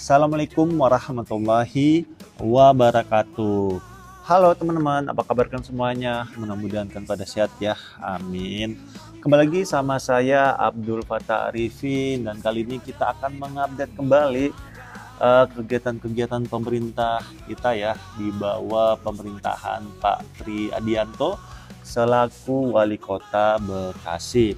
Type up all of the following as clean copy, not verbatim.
Assalamualaikum warahmatullahi wabarakatuh. Halo teman-teman, apa kabar kan semuanya? Mudah-mudahan kan pada sehat ya, amin. Kembali lagi sama saya Abdul Fattah Arifin, dan kali ini kita akan mengupdate kembali kegiatan-kegiatan pemerintah kita ya, di bawah pemerintahan Pak Tri Adianto selaku Wali Kota Bekasi.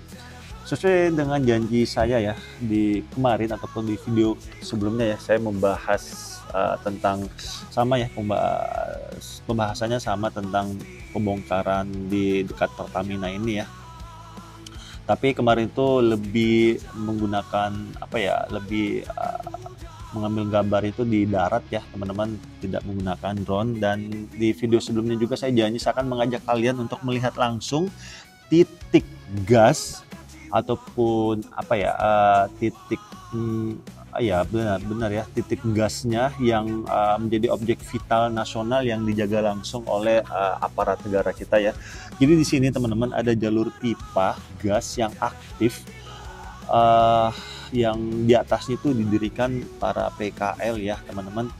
Sesuai dengan janji saya ya di kemarin ataupun di video sebelumnya ya, saya membahas tentang sama ya, pembahasannya sama tentang pembongkaran di dekat Pertamina ini ya. Tapi kemarin itu lebih menggunakan lebih mengambil gambar itu di darat ya teman-teman, tidak menggunakan drone. Dan di video sebelumnya juga saya janji saya akan mengajak kalian untuk melihat langsung titik gas ataupun titik benar ya, titik gasnya yang menjadi objek vital nasional yang dijaga langsung oleh aparat negara kita ya. Jadi di sini teman-teman ada jalur pipa gas yang aktif, yang di atasnya itu didirikan para PKL ya teman-teman.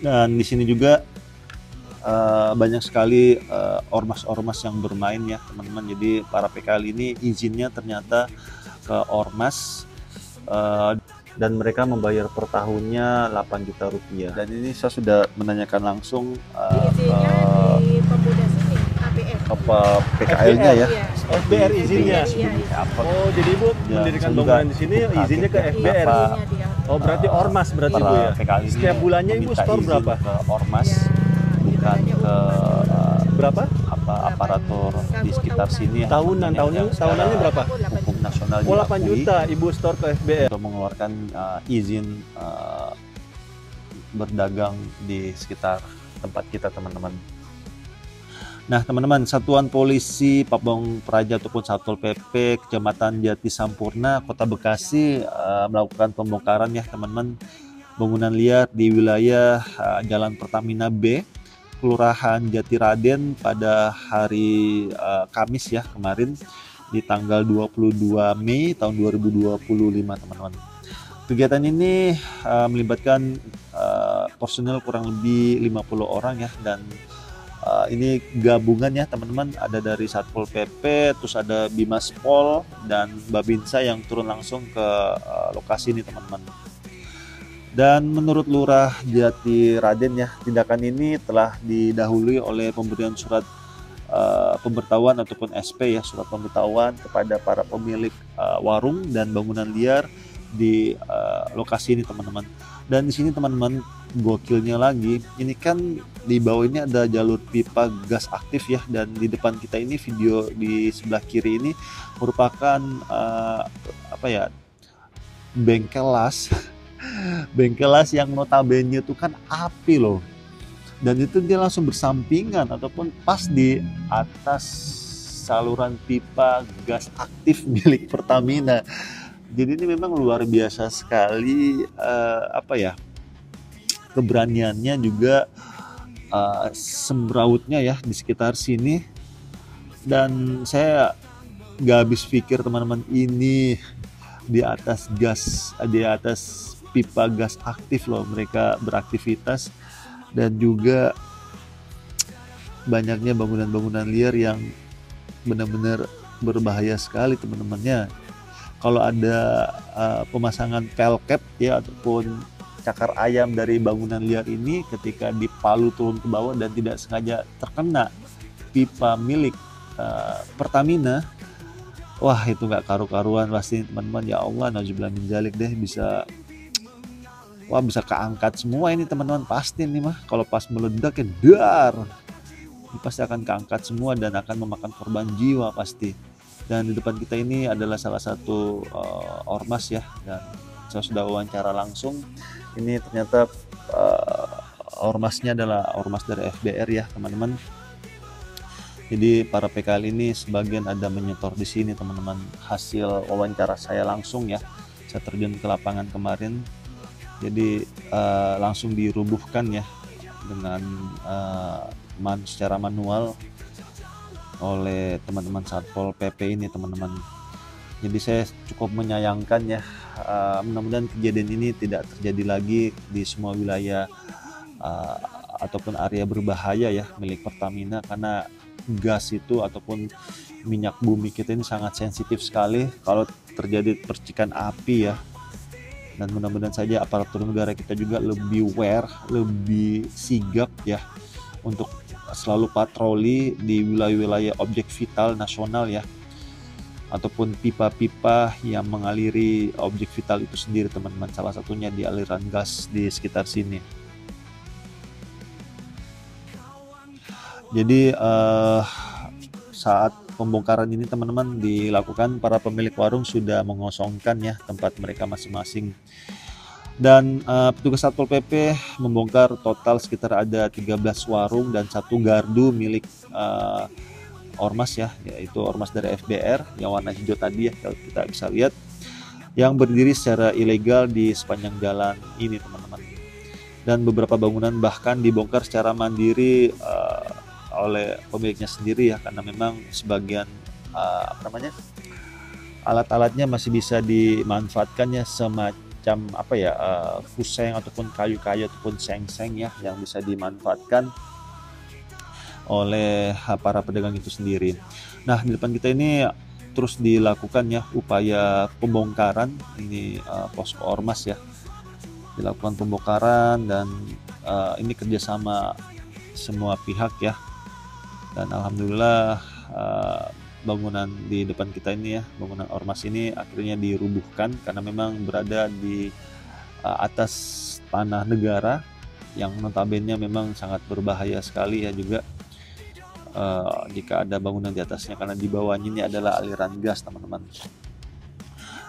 Dan di sini juga banyak sekali ormas-ormas yang bermain ya teman-teman. Jadi para PKL ini izinnya ternyata ke ormas, dan mereka membayar per tahunnya 8 juta rupiah. Dan ini saya sudah menanyakan langsung di pemuda sini, ABF. ke PKL-nya ya. FBR izinnya. Oh, jadi Ibu mendirikan bangunan di sini izinnya ke FBR. Oh, berarti ormas berarti Ibu ya. PKL ini setiap bulannya Ibu store berapa? ke ormas, bukan ke Berapa? aparatur di sekitar sini. Tahunannya berapa? Hukum nasional Oh, 8 diakui juta Ibu store ke FBR. untuk mengeluarkan izin berdagang di sekitar tempat kita teman-teman. Nah teman-teman, Satuan Polisi Pabong Praja ataupun Satpol PP Kecamatan Jati Sampurna Kota Bekasi melakukan pembongkaran ya teman-teman, bangunan liar di wilayah Jalan Pertamina B, Kelurahan Jatiraden pada hari Kamis ya kemarin, di tanggal 22 Mei tahun 2025 teman-teman. Kegiatan ini melibatkan personel kurang lebih 50 orang ya, dan ini gabungan ya teman-teman, ada dari Satpol PP, terus ada Bimas Pol dan Babinsa yang turun langsung ke lokasi ini teman-teman. Dan menurut Lurah Jatiraden ya, tindakan ini telah didahului oleh pemberian surat pemberitahuan ataupun SP ya, surat pemberitahuan kepada para pemilik warung dan bangunan liar di lokasi ini teman-teman. Dan di sini teman-teman, gokilnya lagi, ini kan di bawah ini ada jalur pipa gas aktif ya, dan di depan kita ini, video di sebelah kiri ini merupakan bengkel las bengkel las yang notabene itu kan api loh, dan itu dia langsung bersampingan ataupun pas di atas saluran pipa gas aktif milik Pertamina. Jadi ini memang luar biasa sekali keberaniannya juga, sembrautnya ya di sekitar sini. Dan saya gak habis pikir teman-teman, ini di atas pipa gas aktif loh mereka beraktivitas, dan juga banyaknya bangunan-bangunan liar yang benar-benar berbahaya sekali teman-temannya. Kalau ada pemasangan pelket ya ataupun cakar ayam dari bangunan liar ini, ketika dipalu turun ke bawah dan tidak sengaja terkena pipa milik Pertamina, wah itu nggak karu-karuan pasti teman-teman. Ya Allah, nauzubillah min dzalik deh, bisa keangkat semua ini teman-teman pasti nih mah. Kalau pas meledak ya dar, ini pasti akan keangkat semua dan akan memakan korban jiwa pasti. Dan di depan kita ini adalah salah satu ormas ya, dan saya sudah wawancara langsung. Ini ternyata ormasnya adalah ormas dari FBR ya teman-teman. Jadi para PKL ini sebagian ada menyetor di sini teman-teman. Hasil wawancara saya langsung ya, saya terjun ke lapangan kemarin. Jadi langsung dirubuhkan ya dengan secara manual oleh teman-teman Satpol PP ini teman-teman. Jadi saya cukup menyayangkan ya mudah-mudahan kejadian ini tidak terjadi lagi di semua wilayah ataupun area berbahaya ya milik Pertamina, karena gas itu ataupun minyak bumi kita ini sangat sensitif sekali kalau terjadi percikan api ya. Dan mudah-mudahan saja aparatur negara kita juga lebih aware, lebih sigap ya untuk selalu patroli di wilayah-wilayah objek vital nasional ya, ataupun pipa-pipa yang mengaliri objek vital itu sendiri teman-teman, salah satunya di aliran gas di sekitar sini. Jadi saat pembongkaran ini teman-teman dilakukan, para pemilik warung sudah mengosongkan ya tempat mereka masing-masing. Dan petugas Satpol PP membongkar total sekitar ada 13 warung dan 1 gardu milik ormas ya, yaitu ormas dari FBR yang warna hijau tadi ya, kalau kita bisa lihat, yang berdiri secara ilegal di sepanjang jalan ini teman-teman. Dan beberapa bangunan bahkan dibongkar secara mandiri oleh pemiliknya sendiri ya, karena memang sebagian alat-alatnya masih bisa dimanfaatkan ya, semacam kuseng ataupun kayu-kayu ataupun seng-seng ya yang bisa dimanfaatkan oleh para pedagang itu sendiri. Nah, di depan kita ini terus dilakukan ya upaya pembongkaran ini, posko ormas ya, dilakukan pembongkaran dan ini kerjasama semua pihak ya. Dan alhamdulillah bangunan di depan kita ini ya, bangunan ormas ini akhirnya dirubuhkan karena memang berada di atas tanah negara yang notabene memang sangat berbahaya sekali ya juga jika ada bangunan di atasnya, karena di bawahnya ini adalah aliran gas teman-teman.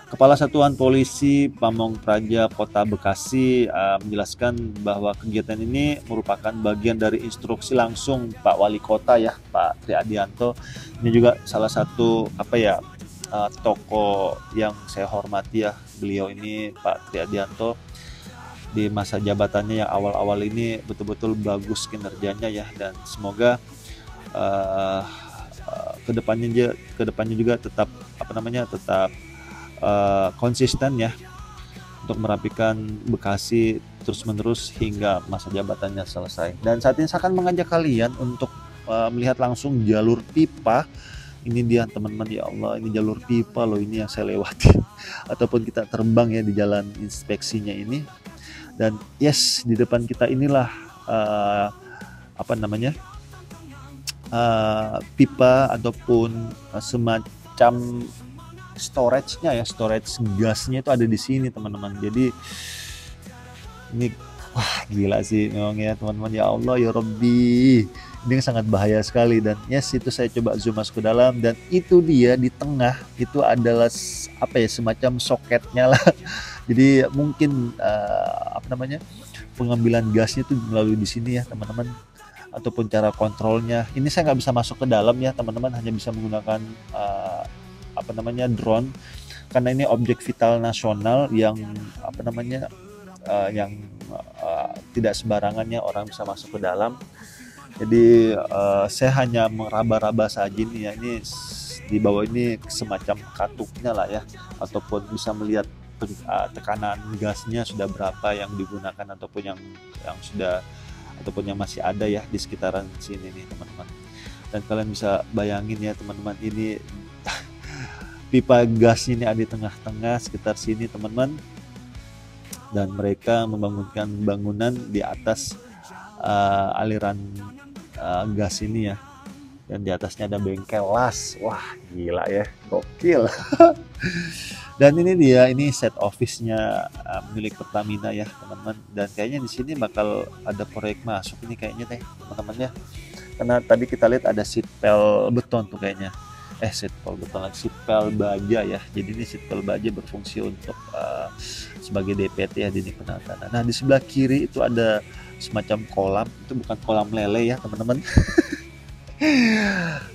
Kepala Satuan Polisi Pamong Praja Kota Bekasi menjelaskan bahwa kegiatan ini merupakan bagian dari instruksi langsung Pak Wali Kota ya, Pak Tri Adianto. Ini juga salah satu tokoh yang saya hormati ya, beliau ini Pak Tri Adianto di masa jabatannya yang awal-awal ini betul-betul bagus kinerjanya ya, dan semoga kedepannya juga tetap tetap konsisten ya untuk merapikan Bekasi terus-menerus hingga masa jabatannya selesai. Dan saat ini saya akan mengajak kalian untuk melihat langsung jalur pipa. Ini dia teman-teman, ya Allah, ini jalur pipa loh ini yang saya lewati ataupun kita terbang ya di jalan inspeksinya ini. Dan yes, di depan kita inilah pipa ataupun semacam storage-nya ya, storage gasnya itu ada di sini teman-teman. Jadi ini wah gila sih memang ya teman-teman, ya Allah ya Rabbi, ini sangat bahaya sekali. Dan yes, itu saya coba zoom masuk ke dalam, dan itu dia di tengah itu adalah semacam soketnya lah. Jadi mungkin pengambilan gasnya itu melalui di sini ya teman-teman, ataupun cara kontrolnya. Ini saya nggak bisa masuk ke dalam ya teman-teman, hanya bisa menggunakan drone, karena ini objek vital nasional yang tidak sembarangannya orang bisa masuk ke dalam. Jadi saya hanya meraba-raba saja ini ya, ini di bawah ini semacam katuknya lah ya, ataupun bisa melihat tekanan gasnya sudah berapa yang digunakan ataupun yang sudah ataupun yang masih ada ya di sekitaran sini nih teman-teman. Dan kalian bisa bayangin ya teman-teman, ini pipa gasnya ini ada di tengah-tengah sekitar sini teman-teman, dan mereka membangunkan bangunan di atas aliran gas ini ya, dan di atasnya ada bengkel las. Wah gila ya, gokil. Dan ini dia, ini set office-nya milik Pertamina ya teman-teman, dan kayaknya di sini bakal ada proyek masuk ini kayaknya teman-teman ya, karena tadi kita lihat ada sitpel beton tuh kayaknya. Sitpel baja ya. Jadi ini sitpel baja berfungsi untuk sebagai DPT ya, dinding penahan. Nah di sebelah kiri itu ada semacam kolam, itu bukan kolam lele ya teman-teman.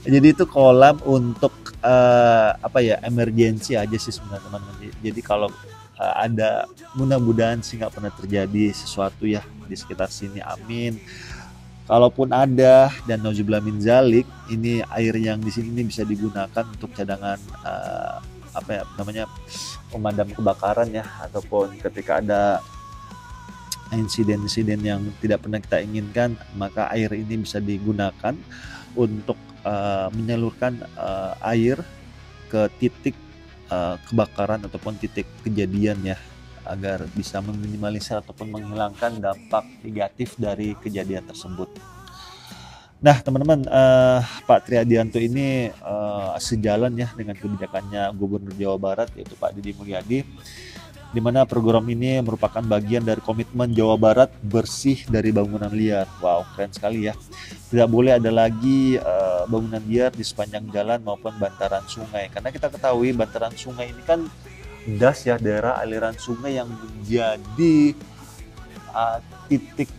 Jadi itu kolam untuk emergensi aja sih sebenarnya teman-teman. Jadi kalau ada, mudah-mudahan sih nggak pernah terjadi sesuatu ya di sekitar sini, amin. Kalaupun ada, dan nauzubillah min zalik, ini air yang di sini bisa digunakan untuk cadangan apa ya namanya, pemadam kebakaran ya, ataupun ketika ada insiden-insiden yang tidak pernah kita inginkan, maka air ini bisa digunakan untuk menyalurkan air ke titik kebakaran ataupun titik kejadian ya, agar bisa meminimalisir ataupun menghilangkan dampak negatif dari kejadian tersebut. Nah teman-teman, Pak Triadianto ini sejalan ya dengan kebijakannya Gubernur Jawa Barat, yaitu Pak Didi Mulyadi, di mana program ini merupakan bagian dari komitmen Jawa Barat bersih dari bangunan liar. Wow, keren sekali ya. Tidak boleh ada lagi bangunan liar di sepanjang jalan maupun bantaran sungai. Karena kita ketahui bantaran sungai ini kan das ya, daerah aliran sungai yang menjadi titik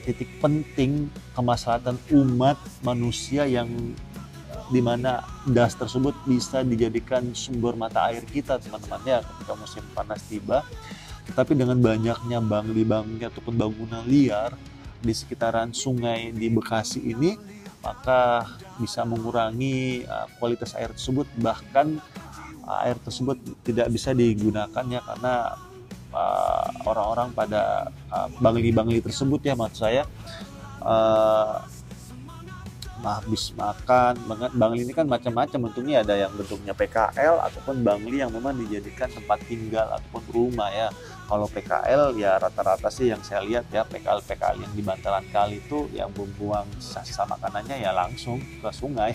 titik penting kemaslahatan umat manusia, yang dimana das tersebut bisa dijadikan sumber mata air kita teman-teman ya ketika musim panas tiba. Tetapi dengan banyaknya bangli-bangli ataupun bangunan liar di sekitaran sungai di Bekasi ini, maka bisa mengurangi kualitas air tersebut, bahkan air tersebut tidak bisa digunakan ya, karena orang-orang pada bangli-bangli tersebut ya, maksud saya habis makan. Bangli ini kan macam-macam bentuknya, ada yang bentuknya PKL ataupun bangli yang memang dijadikan tempat tinggal ataupun rumah ya. Kalau PKL ya rata-rata sih yang saya lihat ya, PKL yang di bantaran kali itu yang membuang sisa makanannya ya langsung ke sungai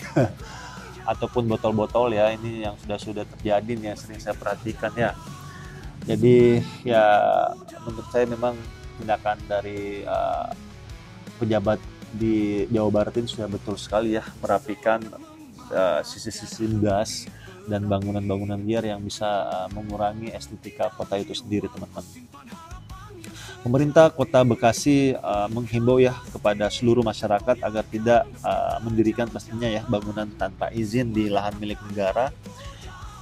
ataupun botol-botol ya, ini yang sudah terjadi nih, yang sering saya perhatikan ya. Jadi ya menurut saya memang tindakan dari pejabat di Jawa Barat ini sudah betul sekali ya, merapikan sisi-sisi das dan bangunan-bangunan liar yang bisa mengurangi estetika kota itu sendiri teman-teman. Pemerintah Kota Bekasi menghimbau ya kepada seluruh masyarakat agar tidak mendirikan pastinya ya bangunan tanpa izin di lahan milik negara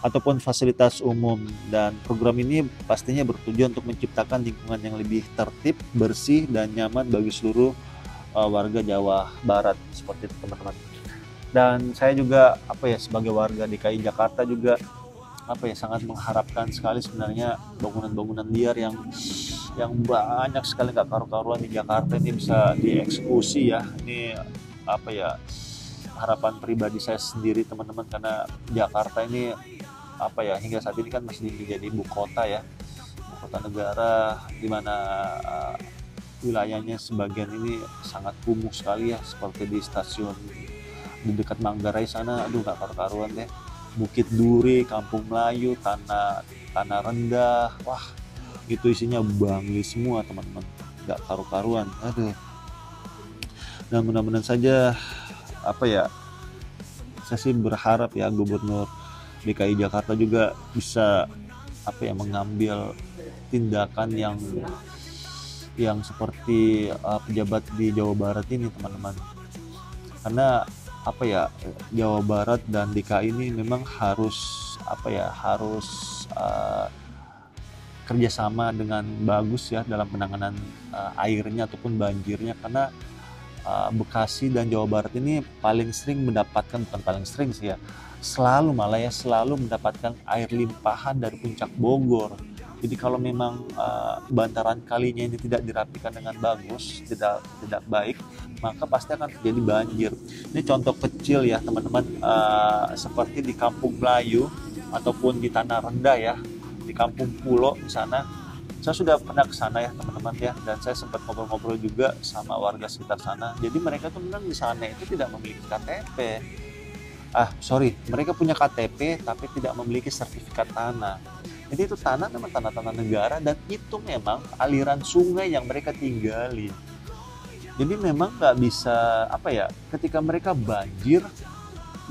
ataupun fasilitas umum, dan program ini pastinya bertujuan untuk menciptakan lingkungan yang lebih tertib, bersih dan nyaman bagi seluruh warga Jawa Barat seperti itu teman-teman. Dan saya juga sebagai warga DKI Jakarta juga sangat mengharapkan sekali sebenarnya bangunan-bangunan liar yang banyak sekali nggak karu-karuan di Jakarta ini bisa dieksekusi ya. Ini harapan pribadi saya sendiri teman-teman, karena Jakarta ini hingga saat ini kan masih menjadi ibu kota ya, ibu kota negara, di mana wilayahnya sebagian ini sangat kumuh sekali ya, seperti di stasiun di dekat Manggarai sana, aduh gak karu-karuan deh. Bukit Duri, Kampung Melayu, Tanah Rendah, wah itu isinya bangli semua teman-teman, gak karu-karuan, aduh. Dan mudah-mudahan saja saya sih berharap ya Gubernur DKI Jakarta juga bisa mengambil tindakan yang seperti pejabat di Jawa Barat ini teman-teman, karena Jawa Barat dan DKI ini memang harus kerjasama dengan bagus ya dalam penanganan airnya ataupun banjirnya, karena Bekasi dan Jawa Barat ini selalu mendapatkan air limpahan dari puncak Bogor. Jadi kalau memang bantaran kalinya ini tidak dirapikan dengan bagus, tidak baik, maka pasti akan terjadi banjir. Ini contoh kecil ya teman-teman, seperti di Kampung Melayu ataupun di Tanah Rendah ya, di Kampung Pulo di sana. Saya sudah pernah ke sana ya teman-teman ya, dan saya sempat ngobrol-ngobrol juga sama warga sekitar sana. Jadi mereka tuh memang di sana itu tidak memiliki KTP. Mereka punya KTP tapi tidak memiliki sertifikat tanah. Jadi itu tanah memang tanah-tanah negara, dan itu memang aliran sungai yang mereka tinggali. Jadi memang nggak bisa ketika mereka banjir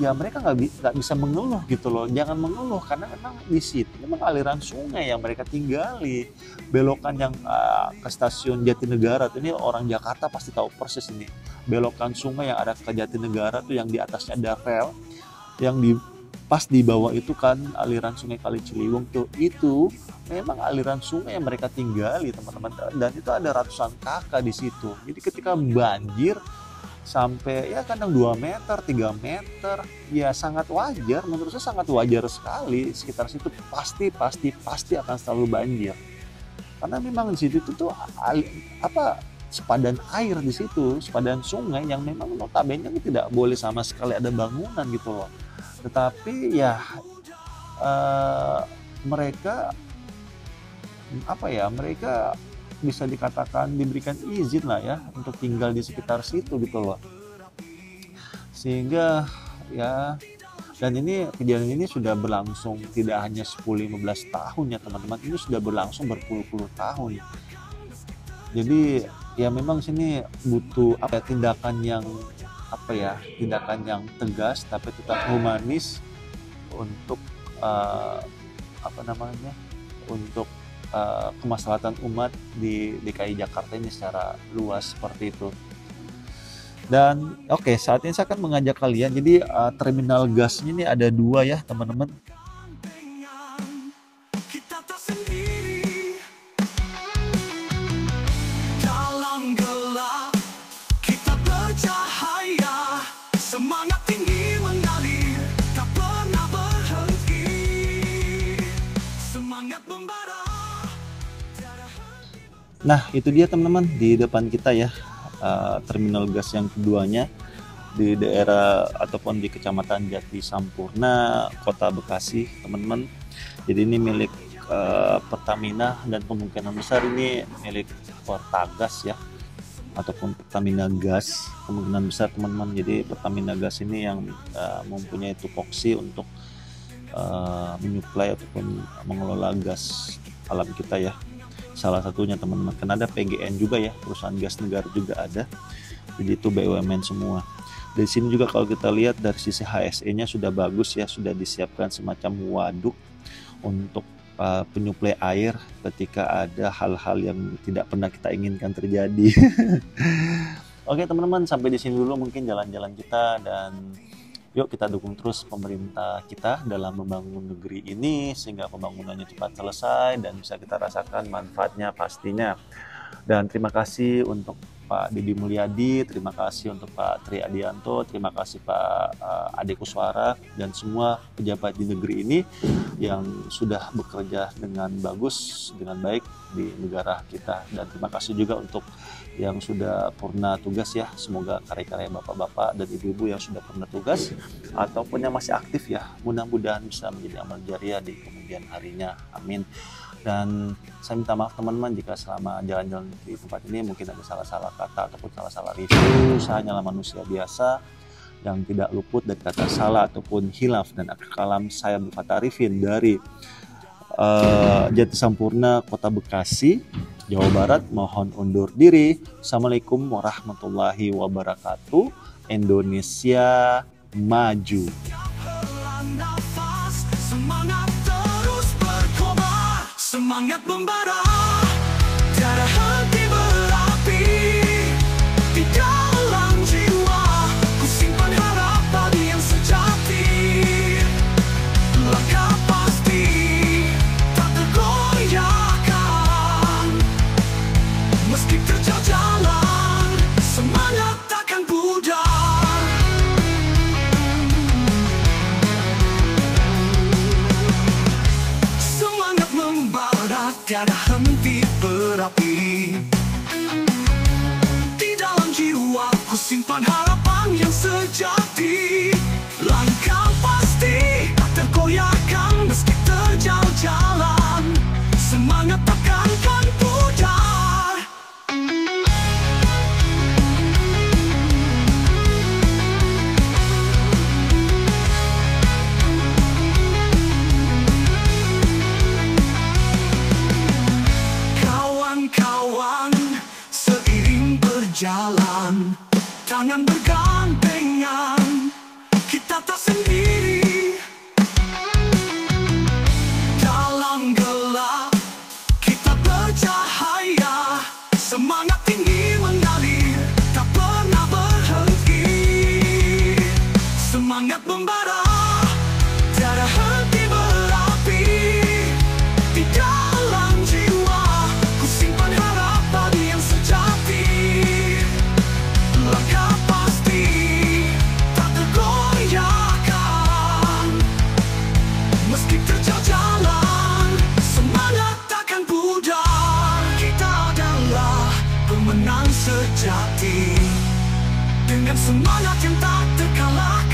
ya mereka nggak bisa mengeluh gitu loh. Jangan mengeluh, karena memang di situ memang aliran sungai yang mereka tinggali. Belokan yang ke stasiun Jatinegara ini orang Jakarta pasti tahu persis ini. Belokan sungai yang ada ke Jatinegara tuh yang di atasnya ada rel, yang pas di bawah itu kan aliran sungai Kali Ciliwung tuh, itu memang aliran sungai yang mereka tinggali teman-teman, dan itu ada ratusan kakak di situ. Jadi ketika banjir sampai ya kadang 2 meter, 3 meter. Ya sangat wajar, menurut saya sangat wajar sekali. Sekitar situ pasti akan selalu banjir. Karena memang di situ tuh sepadan air di situ, sepadan sungai yang memang notabene tidak boleh sama sekali ada bangunan gitu loh. Tetapi ya mereka bisa dikatakan diberikan izin lah ya untuk tinggal di sekitar situ gitu loh. Sehingga ya, dan ini kejadian ini sudah berlangsung tidak hanya 10-15 tahun ya teman-teman, ini sudah berlangsung berpuluh-puluh tahun. Jadi ya memang sini butuh tindakan yang tegas tapi tetap humanis untuk untuk kemaslahatan umat di DKI Jakarta ini secara luas seperti itu. Dan oke, saat ini saya akan mengajak kalian, jadi terminal gasnya ini ada 2 ya teman-teman. Nah itu dia teman-teman di depan kita ya, terminal gas yang keduanya di daerah ataupun di Kecamatan Jati Sampurna, Kota Bekasi teman-teman. Jadi ini milik Pertamina dan kemungkinan besar ini milik Pertagas ya, ataupun Pertamina Gas kemungkinan besar teman-teman. Jadi Pertamina Gas ini yang mempunyai tupoksi untuk menyuplai ataupun mengelola gas alam kita ya. Salah satunya teman-teman, kan ada PGN juga ya, perusahaan gas negara juga ada. Jadi itu BUMN semua. Dari sini juga kalau kita lihat dari sisi HSE-nya sudah bagus ya, sudah disiapkan semacam waduk untuk penyuplai air ketika ada hal-hal yang tidak pernah kita inginkan terjadi. Oke teman-teman, sampai di sini dulu mungkin jalan-jalan kita, dan yuk kita dukung terus pemerintah kita dalam membangun negeri ini sehingga pembangunannya cepat selesai dan bisa kita rasakan manfaatnya pastinya. Dan terima kasih untuk Pak Didi Mulyadi, terima kasih untuk Pak Tri Adianto, terima kasih Pak Ade Kuswara dan semua pejabat di negeri ini yang sudah bekerja dengan bagus, dengan baik di negara kita. Dan terima kasih juga untuk yang sudah purna tugas ya, semoga karya-karya bapak-bapak dan ibu-ibu yang sudah purna tugas ataupun yang masih aktif ya, mudah-mudahan bisa menjadi amal jariah di kemudian harinya, amin. Dan saya minta maaf teman-teman jika selama jalan-jalan di tempat ini mungkin ada salah-salah kata ataupun salah-salah review. Saya hanyalah manusia biasa yang tidak luput dari kata salah ataupun hilaf, dan akhir kalam saya berkata Arifin dari Jati Sampurna, Kota Bekasi, Jawa Barat, mohon undur diri. Assalamualaikum warahmatullahi wabarakatuh. Indonesia maju. Semangat terus berkobar, semangat membara, tiada henti berapi di dalam jiwa. Ku simpan harap padi yang sejati, langkah pasti tak tergoyahkan. Meski terjal jalan, semangat takkan pudar. Semangat membara, tiada henti berapi di dalam jiwa. Ku simpan harapan yang sejati, langkah pasti tak tergoyahkan. Meski terjal jalan, semangat takkan pudar. Kawan-kawan, seiring berjalan, tangan bergandengan, kita tak sendiri. Dalam gelap, kita bercahaya, semangat tinggi mengalir, tak pernah berhenti. Semangat membara, tiada henti berapi di dalam jiwa. Ku simpan harap padi yang sejati, langkah pasti sejati. Dengan semangat yang tak terkalahkan